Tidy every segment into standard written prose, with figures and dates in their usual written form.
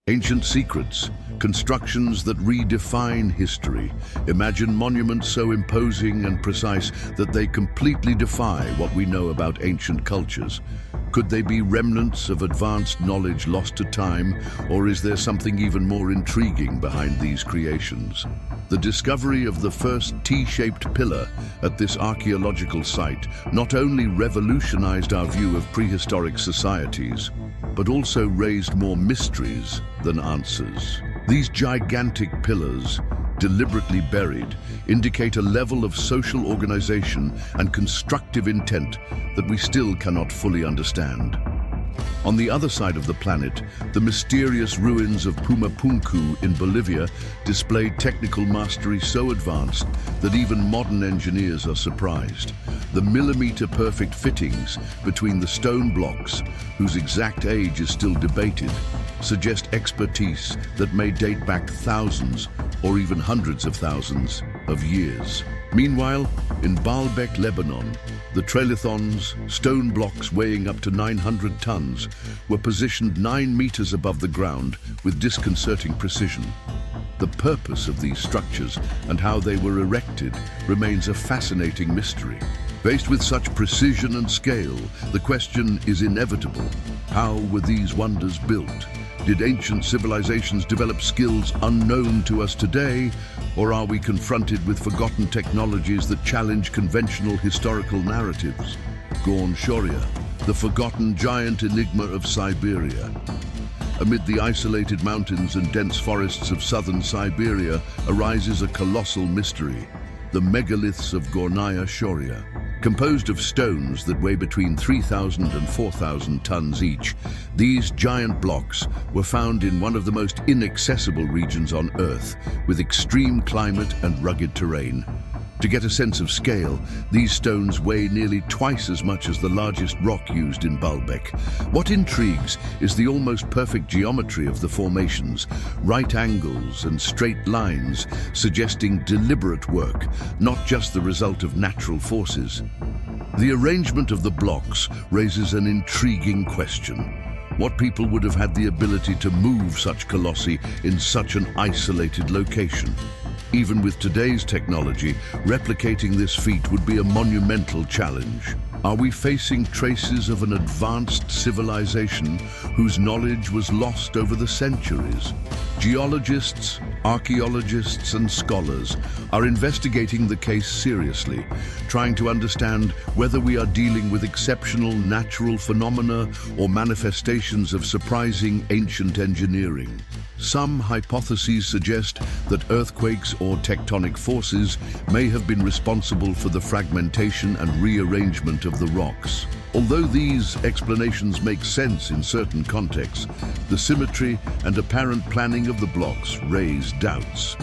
Ancient secrets, constructions that redefine history. Imagine monuments so imposing and precise that they completely defy what we know about ancient cultures. Could they be remnants of advanced knowledge lost to time, or is there something even more intriguing behind these creations? The discovery of the first T-shaped pillar at this archaeological site not only revolutionized our view of prehistoric societies, but also raised more mysteries than answers. These gigantic pillars, deliberately buried, indicate a level of social organization and constructive intent that we still cannot fully understand. On the other side of the planet, the mysterious ruins of Pumapunku in Bolivia display technical mastery so advanced that even modern engineers are surprised. The millimeter-perfect fittings between the stone blocks, whose exact age is still debated, suggest expertise that may date back thousands or even hundreds of thousands of years. Meanwhile, in Baalbek, Lebanon, the trilithons, stone blocks weighing up to 900 tons, were positioned 9 meters above the ground with disconcerting precision. The purpose of these structures and how they were erected remains a fascinating mystery. Faced with such precision and scale, the question is inevitable. How were these wonders built? Did ancient civilizations develop skills unknown to us today, or are we confronted with forgotten technologies that challenge conventional historical narratives? Graange, the forgotten giant enigma of Siberia. Amid the isolated mountains and dense forests of southern Siberia arises a colossal mystery, the megaliths of Graange. Composed of stones that weigh between 3,000 and 4,000 tons each, these giant blocks were found in one of the most inaccessible regions on Earth, with extreme climate and rugged terrain. To get a sense of scale, these stones weigh nearly twice as much as the largest rock used in Baalbek. What intrigues is the almost perfect geometry of the formations, right angles and straight lines, suggesting deliberate work, not just the result of natural forces. The arrangement of the blocks raises an intriguing question. What people would have had the ability to move such colossi in such an isolated location? Even with today's technology, replicating this feat would be a monumental challenge. Are we facing traces of an advanced civilization whose knowledge was lost over the centuries? Geologists, archaeologists, and scholars are investigating the case seriously, trying to understand whether we are dealing with exceptional natural phenomena or manifestations of surprising ancient engineering. Some hypotheses suggest that earthquakes or tectonic forces may have been responsible for the fragmentation and rearrangement of the rocks. Although these explanations make sense in certain contexts, the symmetry and apparent planning of the blocks raise doubts.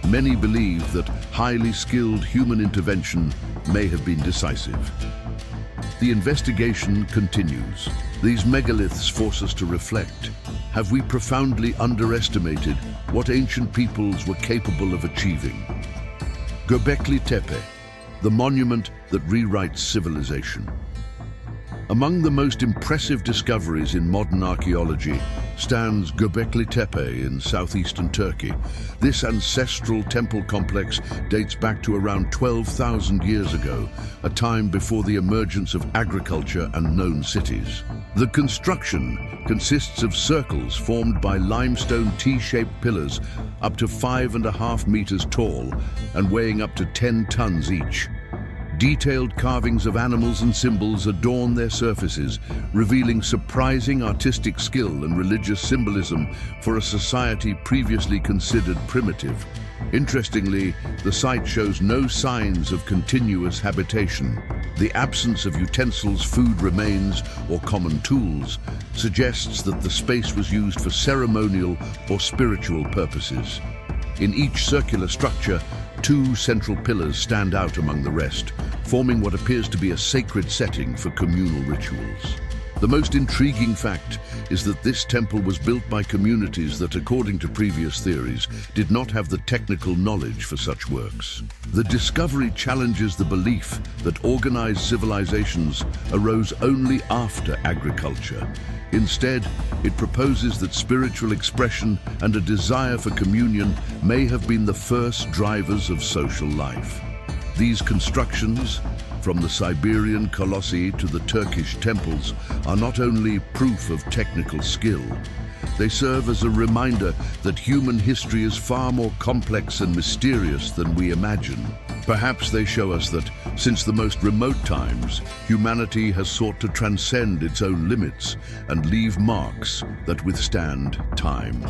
Many believe that highly skilled human intervention may have been decisive. The investigation continues. These megaliths force us to reflect. Have we profoundly underestimated what ancient peoples were capable of achieving? Göbekli Tepe, the monument that rewrites civilization. Among the most impressive discoveries in modern archaeology stands Göbekli Tepe in southeastern Turkey. This ancestral temple complex dates back to around 12,000 years ago, a time before the emergence of agriculture and known cities. The construction consists of circles formed by limestone T-shaped pillars up to 5.5 meters tall and weighing up to 10 tons each. Detailed carvings of animals and symbols adorn their surfaces, revealing surprising artistic skill and religious symbolism for a society previously considered primitive. Interestingly, the site shows no signs of continuous habitation. The absence of utensils, food remains, or common tools suggests that the space was used for ceremonial or spiritual purposes. In each circular structure, 2 central pillars stand out among the rest, forming what appears to be a sacred setting for communal rituals. The most intriguing fact is that this temple was built by communities that, according to previous theories, did not have the technical knowledge for such works. The discovery challenges the belief that organized civilizations arose only after agriculture, Instead, it proposes that spiritual expression and a desire for communion may have been the first drivers of social life. These constructions, from the Siberian colossi to the Turkish temples, are not only proof of technical skill. They serve as a reminder that human history is far more complex and mysterious than we imagine. Perhaps they show us that, since the most remote times, humanity has sought to transcend its own limits and leave marks that withstand time.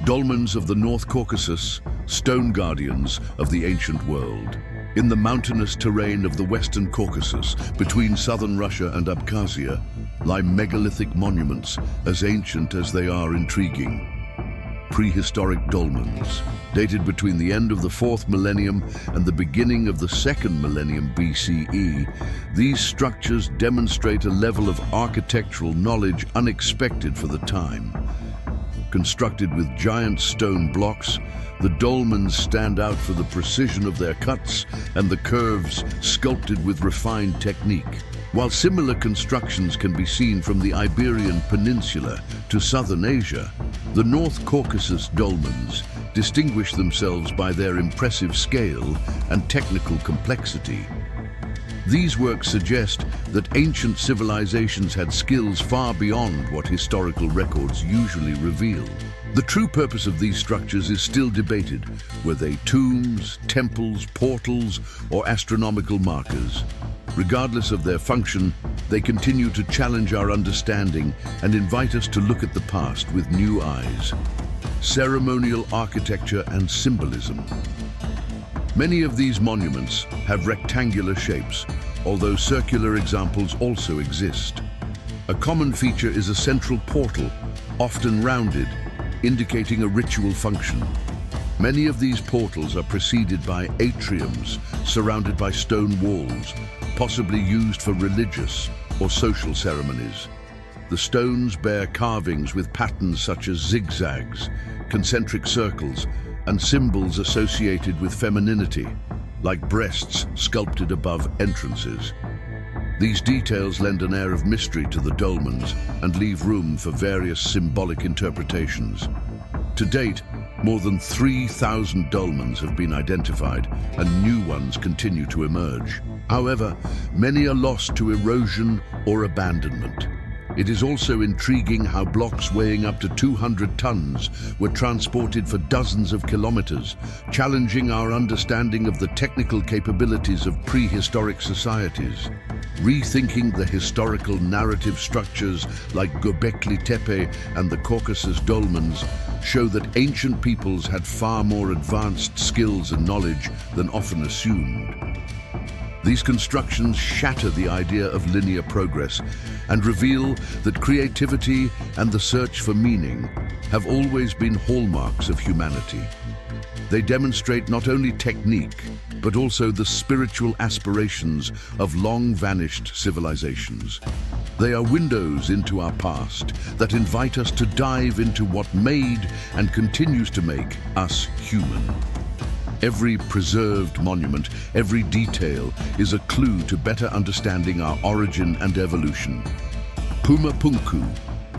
Dolmens of the North Caucasus, stone guardians of the ancient world. In the mountainous terrain of the Western Caucasus, between southern Russia and Abkhazia, lie megalithic monuments as ancient as they are intriguing. Prehistoric dolmens, dated between the end of the 4th millennium and the beginning of the 2nd millennium BCE, these structures demonstrate a level of architectural knowledge unexpected for the time. Constructed with giant stone blocks, the dolmens stand out for the precision of their cuts and the curves sculpted with refined technique. While similar constructions can be seen from the Iberian Peninsula to southern Asia, the North Caucasus dolmens distinguish themselves by their impressive scale and technical complexity. These works suggest that ancient civilizations had skills far beyond what historical records usually reveal. The true purpose of these structures is still debated. Were they tombs, temples, portals, or astronomical markers? Regardless of their function, they continue to challenge our understanding and invite us to look at the past with new eyes. Ceremonial architecture and symbolism. Many of these monuments have rectangular shapes, although circular examples also exist. A common feature is a central portal, often rounded, indicating a ritual function. Many of these portals are preceded by atriums surrounded by stone walls, possibly used for religious or social ceremonies. The stones bear carvings with patterns such as zigzags, concentric circles, and symbols associated with femininity, like breasts sculpted above entrances. These details lend an air of mystery to the dolmens and leave room for various symbolic interpretations. To date, more than 3,000 dolmens have been identified, and new ones continue to emerge. However, many are lost to erosion or abandonment. It is also intriguing how blocks weighing up to 200 tons were transported for dozens of kilometers, challenging our understanding of the technical capabilities of prehistoric societies. Rethinking the historical narrative structures like Göbekli Tepe and the Caucasus dolmens show that ancient peoples had far more advanced skills and knowledge than often assumed. These constructions shatter the idea of linear progress and reveal that creativity and the search for meaning have always been hallmarks of humanity. They demonstrate not only technique, but also the spiritual aspirations of long-vanished civilizations. They are windows into our past that invite us to dive into what made and continues to make us human. Every preserved monument, every detail, is a clue to better understanding our origin and evolution. Pumapunku,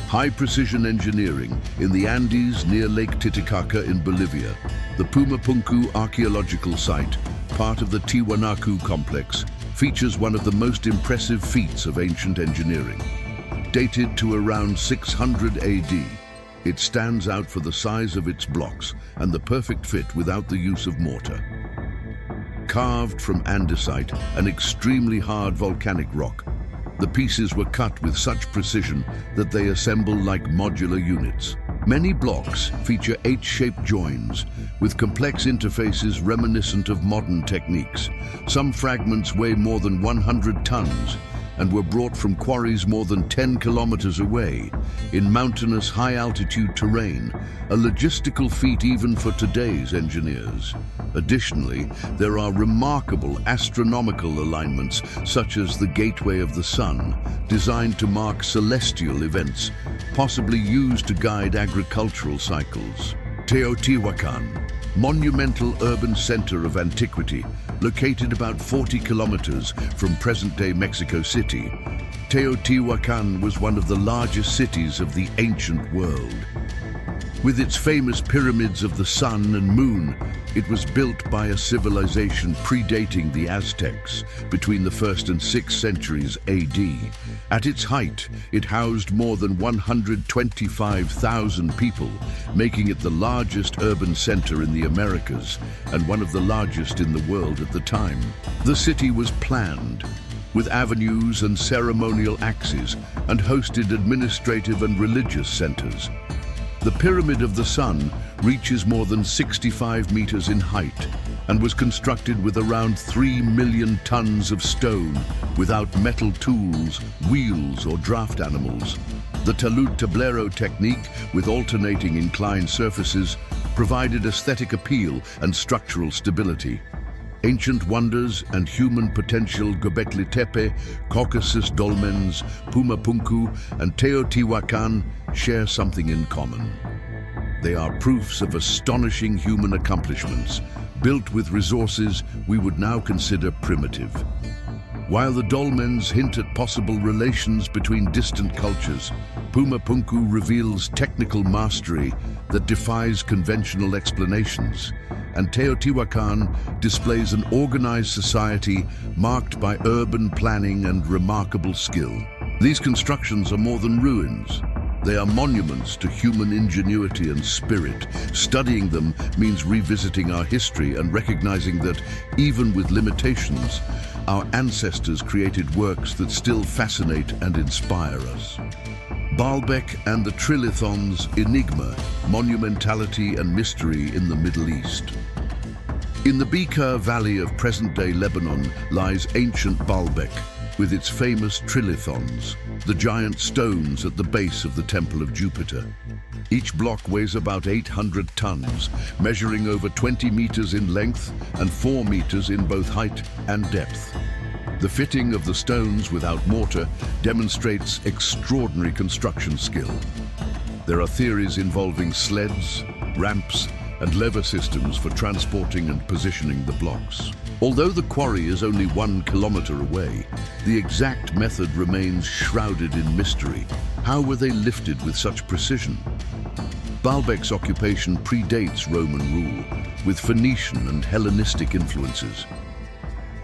high-precision engineering in the Andes near Lake Titicaca in Bolivia. The Pumapunku archaeological site, part of the Tiwanaku complex, features one of the most impressive feats of ancient engineering. Dated to around 600 AD, it stands out for the size of its blocks and the perfect fit without the use of mortar. Carved from andesite, an extremely hard volcanic rock, the pieces were cut with such precision that they assemble like modular units. Many blocks feature H-shaped joins with complex interfaces reminiscent of modern techniques. Some fragments weigh more than 100 tons and were brought from quarries more than 10 kilometers away in mountainous high-altitude terrain, a logistical feat even for today's engineers. Additionally, there are remarkable astronomical alignments such as the Gateway of the Sun, designed to mark celestial events, possibly used to guide agricultural cycles. Teotihuacan, monumental urban center of antiquity, located about 40 kilometers from present-day Mexico City. Teotihuacan was one of the largest cities of the ancient world. With its famous pyramids of the sun and moon, it was built by a civilization predating the Aztecs between the 1st and 6th centuries AD. At its height, it housed more than 125,000 people, making it the largest urban center in the Americas and one of the largest in the world at the time. The city was planned, with avenues and ceremonial axes, and hosted administrative and religious centers. The Pyramid of the Sun reaches more than 65 meters in height and was constructed with around 3 million tons of stone without metal tools, wheels or draft animals. The talud tablero technique with alternating inclined surfaces provided aesthetic appeal and structural stability. Ancient wonders and human potential Göbekli Tepe, Caucuses, Dolmans, Pumapunku and Teotihuacan share something in common. They are proofs of astonishing human accomplishments, built with resources we would now consider primitive. While the Dolmens hint at possible relations between distant cultures, Pumapunku reveals technical mastery that defies conventional explanations, and Teotihuacan displays an organized society marked by urban planning and remarkable skill. These constructions are more than ruins. They are monuments to human ingenuity and spirit. Studying them means revisiting our history and recognizing that, even with limitations, our ancestors created works that still fascinate and inspire us. Baalbek and the Trilithon's enigma, monumentality and mystery in the Middle East. In the Bekaa Valley of present-day Lebanon lies ancient Baalbek, with its famous trilithons, the giant stones at the base of the Temple of Jupiter. Each block weighs about 800 tons, measuring over 20 meters in length and 4 meters in both height and depth. The fitting of the stones without mortar demonstrates extraordinary construction skill. There are theories involving sleds, ramps, and lever systems for transporting and positioning the blocks. Although the quarry is only 1 kilometer away, the exact method remains shrouded in mystery. How were they lifted with such precision? Baalbek's occupation predates Roman rule, with Phoenician and Hellenistic influences.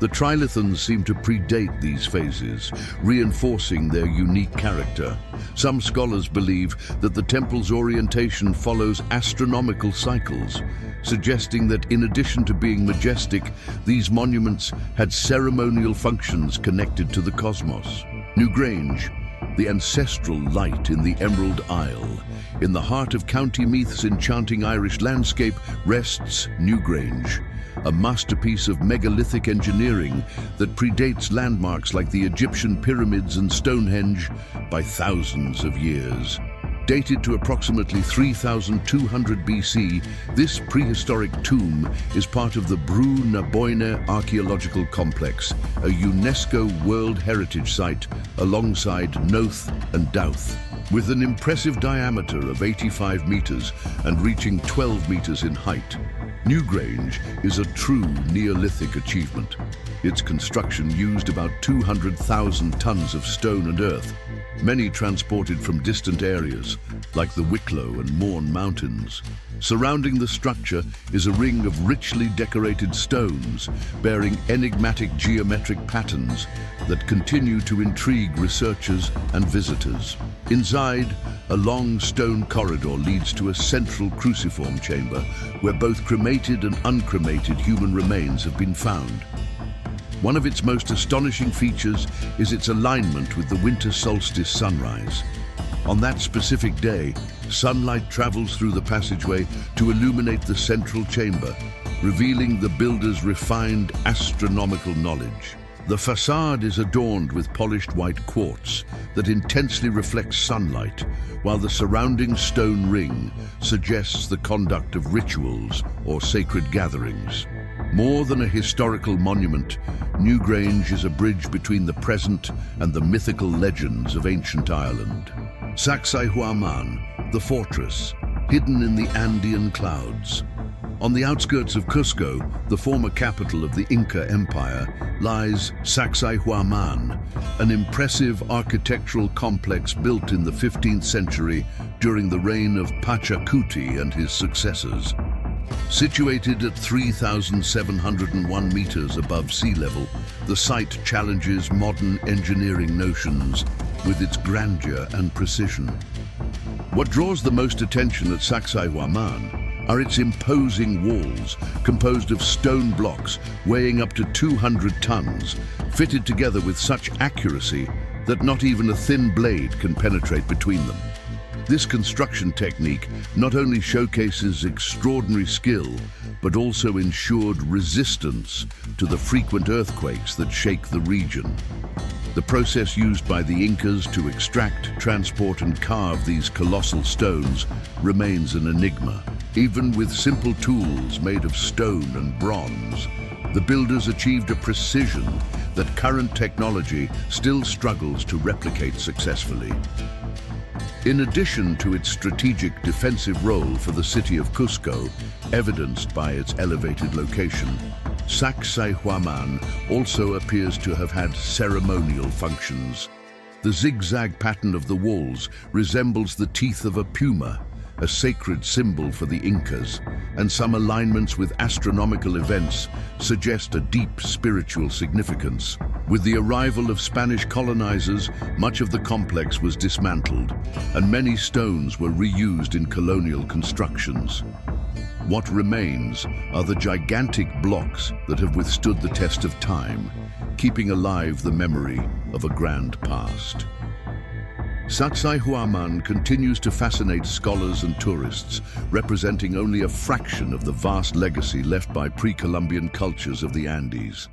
The trilithons seem to predate these phases, reinforcing their unique character. Some scholars believe that the temple's orientation follows astronomical cycles, suggesting that in addition to being majestic, these monuments had ceremonial functions connected to the cosmos. Graange, the ancestral light in the Emerald Isle. In the heart of County Meath's enchanting Irish landscape rests Graange, a masterpiece of megalithic engineering that predates landmarks like the Egyptian pyramids and Stonehenge by thousands of years. Dated to approximately 3200 BC, this prehistoric tomb is part of the Brú na Boine archaeological complex, a UNESCO World Heritage Site alongside Noath and Douth. With an impressive diameter of 85 meters and reaching 12 meters in height, Graange is a true Neolithic achievement. Its construction used about 200,000 tons of stone and earth, many transported from distant areas, like the Wicklow and Mourne Mountains. Surrounding the structure is a ring of richly decorated stones, bearing enigmatic geometric patterns that continue to intrigue researchers and visitors. Inside, a long stone corridor leads to a central cruciform chamber where both cremated and uncremated human remains have been found. One of its most astonishing features is its alignment with the winter solstice sunrise. On that specific day, sunlight travels through the passageway to illuminate the central chamber, revealing the builder's refined astronomical knowledge. The facade is adorned with polished white quartz that intensely reflects sunlight, while the surrounding stone ring suggests the conduct of rituals or sacred gatherings. More than a historical monument, Graange is a bridge between the present and the mythical legends of ancient Ireland. Sakai Huaman, the fortress, hidden in the Andean clouds. On the outskirts of Cusco, the former capital of the Inca Empire, lies Sakai Huaman, an impressive architectural complex built in the 15th century during the reign of Pachacuti and his successors. Situated at 3,701 meters above sea level, the site challenges modern engineering notions with its grandeur and precision. What draws the most attention at Sakai Huaman are its imposing walls, composed of stone blocks weighing up to 200 tons, fitted together with such accuracy that not even a thin blade can penetrate between them. This construction technique not only showcases extraordinary skill, but also ensured resistance to the frequent earthquakes that shake the region. The process used by the Incas to extract, transport and carve these colossal stones remains an enigma. Even with simple tools made of stone and bronze, the builders achieved a precision that current technology still struggles to replicate successfully. In addition to its strategic defensive role for the city of Cusco, evidenced by its elevated location, Sakai Huaman also appears to have had ceremonial functions. The zigzag pattern of the walls resembles the teeth of a puma, a sacred symbol for the Incas, and some alignments with astronomical events suggest a deep spiritual significance. With the arrival of Spanish colonizers, much of the complex was dismantled, and many stones were reused in colonial constructions. What remains are the gigantic blocks that have withstood the test of time, keeping alive the memory of a grand past. Sakai Huaman continues to fascinate scholars and tourists, representing only a fraction of the vast legacy left by pre-Columbian cultures of the Andes.